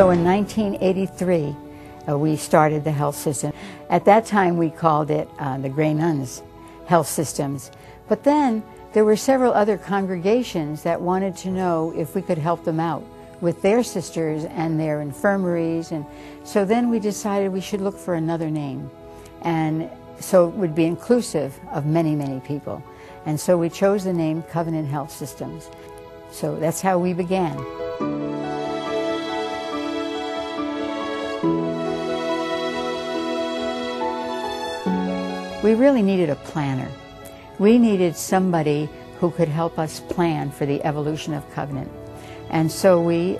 So in 1983, we started the health system. At that time, we called it the Grey Nuns Health Systems. But then there were several other congregations that wanted to know if we could help them out with their sisters and their infirmaries. And so then we decided we should look for another name. And so it would be inclusive of many, many people. And so we chose the name Covenant Health Systems. So that's how we began. We really needed a planner. We needed somebody who could help us plan for the evolution of Covenant. And so we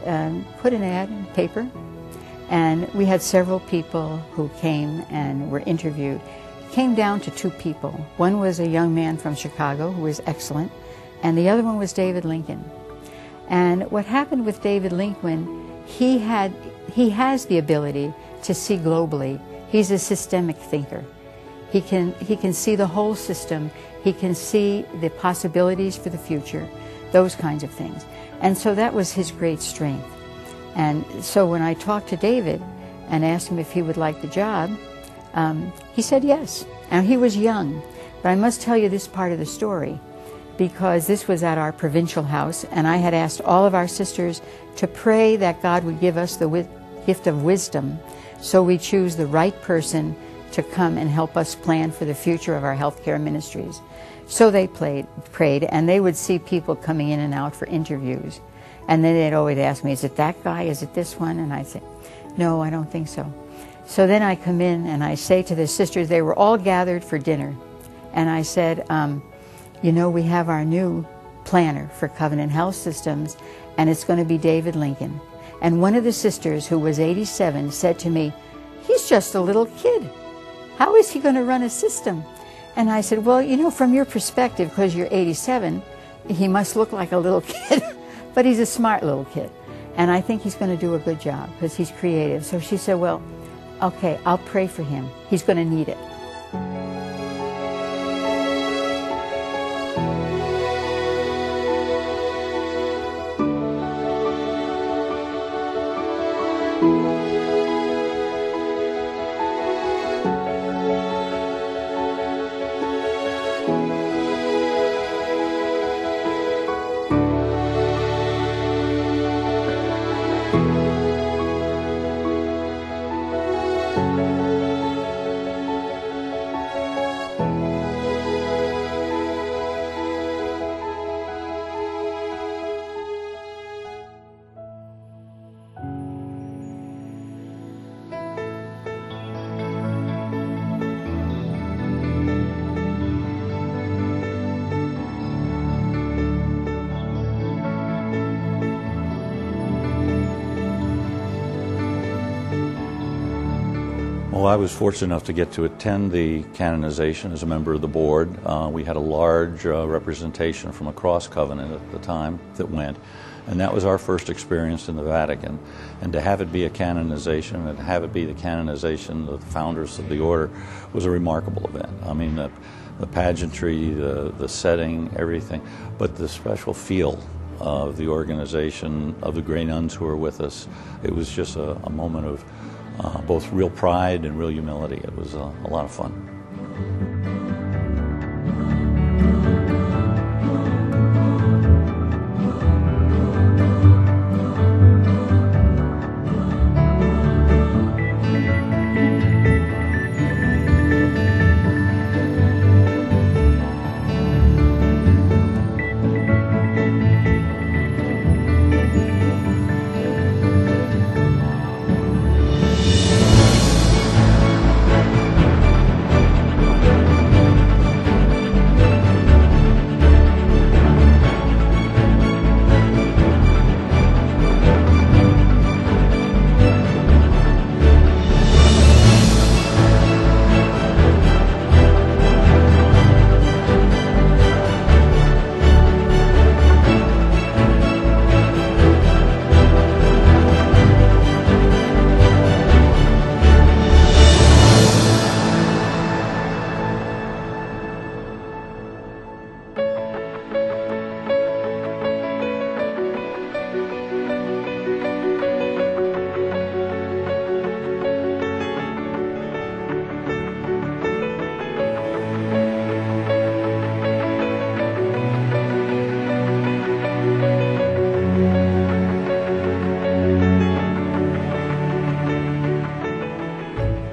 put an ad in the paper, and we had several people who came and were interviewed. It came down to two people. One was a young man from Chicago who was excellent, and the other one was David Lincoln. And what happened with David Lincoln, he has the ability to see globally. He's a systemic thinker. He can see the whole system. He can see the possibilities for the future, those kinds of things. And so that was his great strength. And so when I talked to David and asked him if he would like the job, he said yes. And he was young. But I must tell you this part of the story, because this was at our provincial house, and I had asked all of our sisters to pray that God would give us the gift of wisdom so we choose the right person to come and help us plan for the future of our healthcare ministries. So they prayed, and they would see people coming in and out for interviews. And then they'd always ask me, is it that guy? Is it this one? And I'd say, no, I don't think so. So then I come in and I say to the sisters, they were all gathered for dinner. And I said, you know, we have our new planner for Covenant Health Systems, and it's going to be David Lincoln. And one of the sisters, who was 87, said to me, he's just a little kid. How is he going to run a system? And I said, well, you know, from your perspective, because you're 87, he must look like a little kid, but he's a smart little kid. And I think he's going to do a good job because he's creative. So she said, well, okay, I'll pray for him. He's going to need it. Well, I was fortunate enough to get to attend the canonization as a member of the board. We had a large representation from across Covenant at the time that went, and that was our first experience in the Vatican. And to have it be a canonization and to have it be the canonization of the founders of the order was a remarkable event. I mean, the pageantry, the setting, everything, but the special feel of the organization, of the Grey Nuns who were with us, it was just a moment of both real pride and real humility. It was a lot of fun.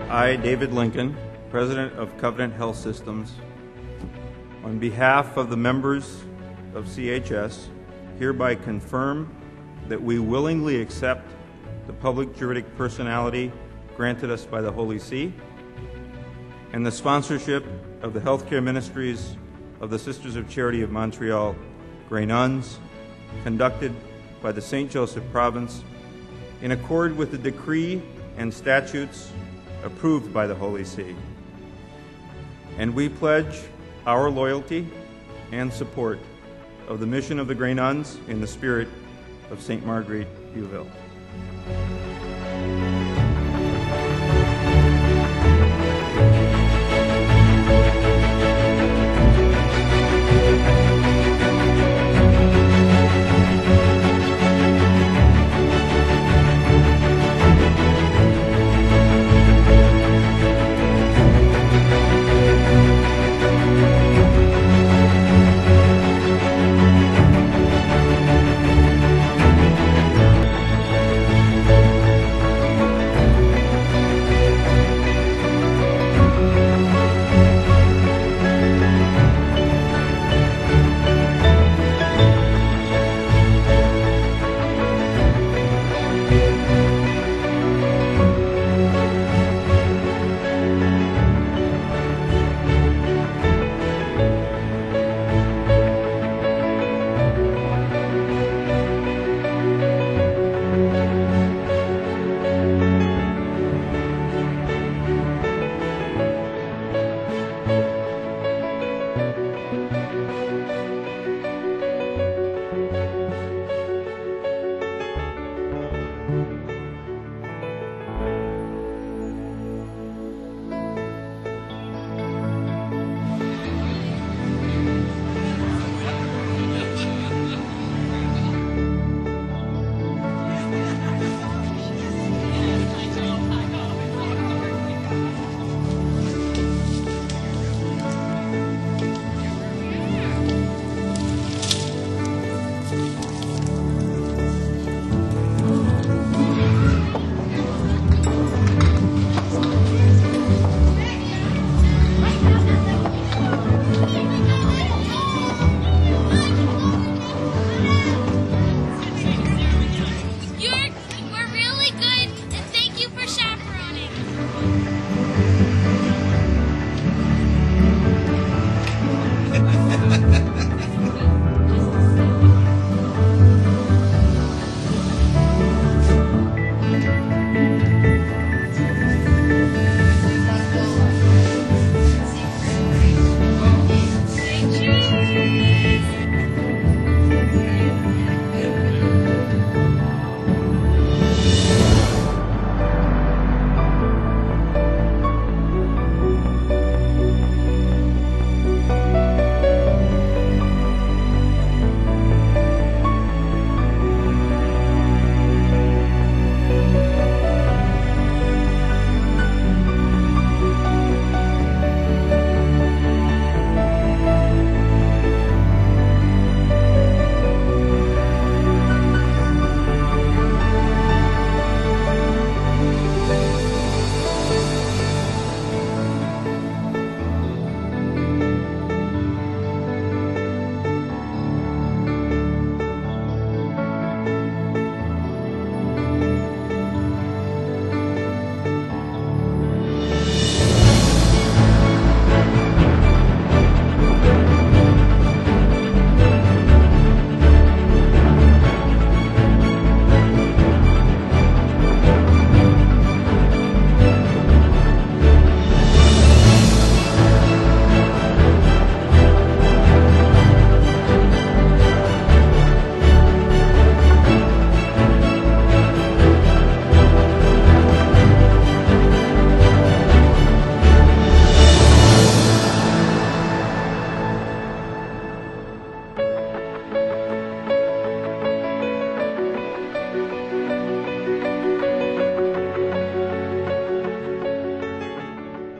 I, David Lincoln, President of Covenant Health Systems, on behalf of the members of CHS, hereby confirm that we willingly accept the public juridic personality granted us by the Holy See and the sponsorship of the healthcare ministries of the Sisters of Charity of Montreal, Grey Nuns, conducted by the St. Joseph Province in accord with the decree and statutes approved by the Holy See. And we pledge our loyalty and support of the mission of the Grey Nuns in the spirit of St. Marguerite Youville.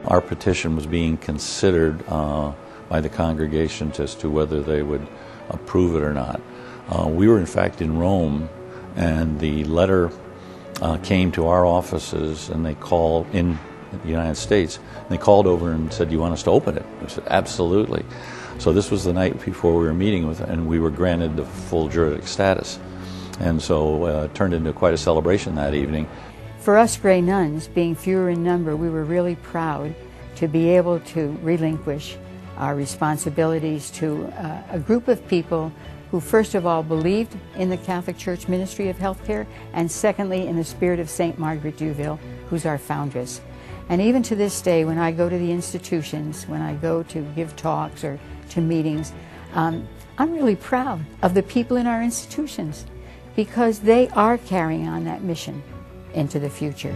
Our petition was being considered by the congregation as to whether they would approve it or not. We were in fact in Rome, and the letter came to our offices, and they called in in the United States. And they called over and said, "Do you want us to open it?" We said, "Absolutely." So this was the night before we were meeting with, and we were granted the full juridic status. And so it turned into quite a celebration that evening. For us Grey Nuns, being fewer in number, we were really proud to be able to relinquish our responsibilities to a group of people who first of all believed in the Catholic Church ministry of healthcare, and secondly in the spirit of St. Margaret Duville, who's our foundress. And even to this day, when I go to the institutions, when I go to give talks or to meetings, I'm really proud of the people in our institutions, because they are carrying on that mission into the future.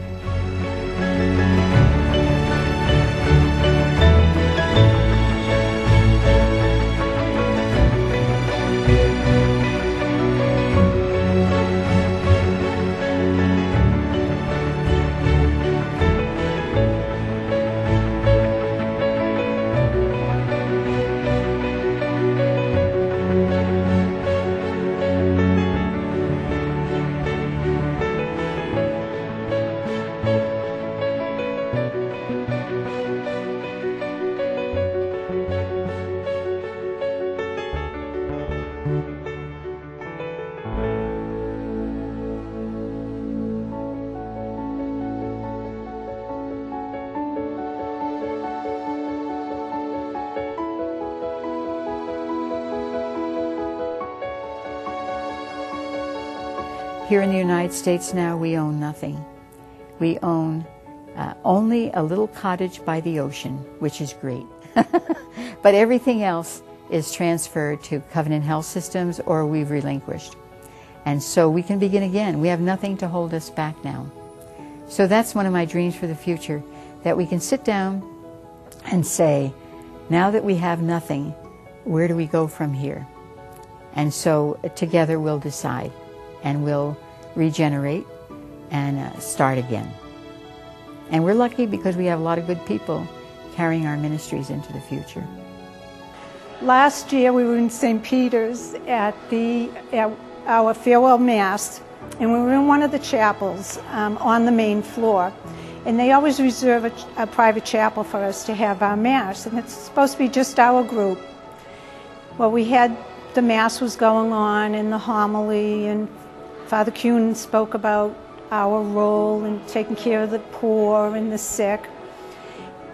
Here in the United States now, we own nothing. We own only a little cottage by the ocean, which is great. But everything else is transferred to Covenant Health Systems, or we've relinquished. And so we can begin again. We have nothing to hold us back now. So that's one of my dreams for the future, that we can sit down and say, now that we have nothing, where do we go from here? And so together we'll decide, and we'll regenerate and start again. And we're lucky because we have a lot of good people carrying our ministries into the future. Last year we were in St. Peter's at our farewell mass, and we were in one of the chapels on the main floor. And they always reserve a private chapel for us to have our mass, and it's supposed to be just our group. Well, the mass was going on, and the homily, and Father Kuhn spoke about our role in taking care of the poor and the sick.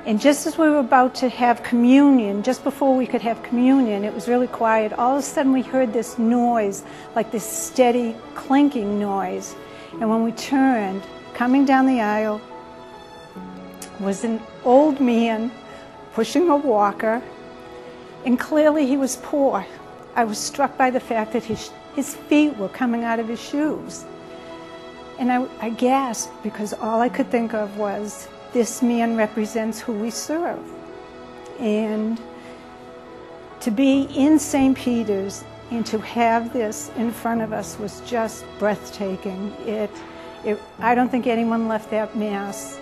And just as we were about to have communion, just before we could have communion, it was really quiet. All of a sudden we heard this noise, like this steady clinking noise. And when we turned, coming down the aisle was an old man pushing a walker, and clearly he was poor. I was struck by the fact that his feet were coming out of his shoes. And I gasped, because all I could think of was, this man represents who we serve. And to be in St. Peter's and to have this in front of us was just breathtaking. I don't think anyone left that mass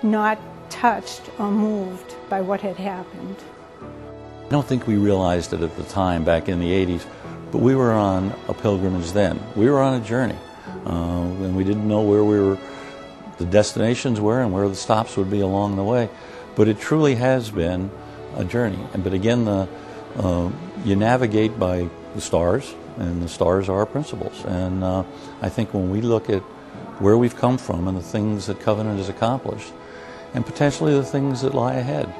not touched or moved by what had happened. I don't think we realized it at the time, back in the 80s, but we were on a pilgrimage then. We were on a journey, and we didn't know where the destinations were and where the stops would be along the way. But it truly has been a journey. But again, you navigate by the stars, and the stars are our principles. And I think when we look at where we've come from and the things that Covenant has accomplished, and potentially the things that lie ahead,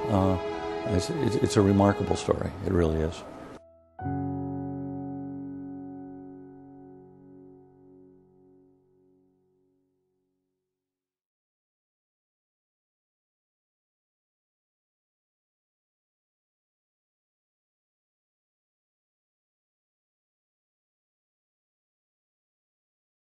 it's a remarkable story. It really is.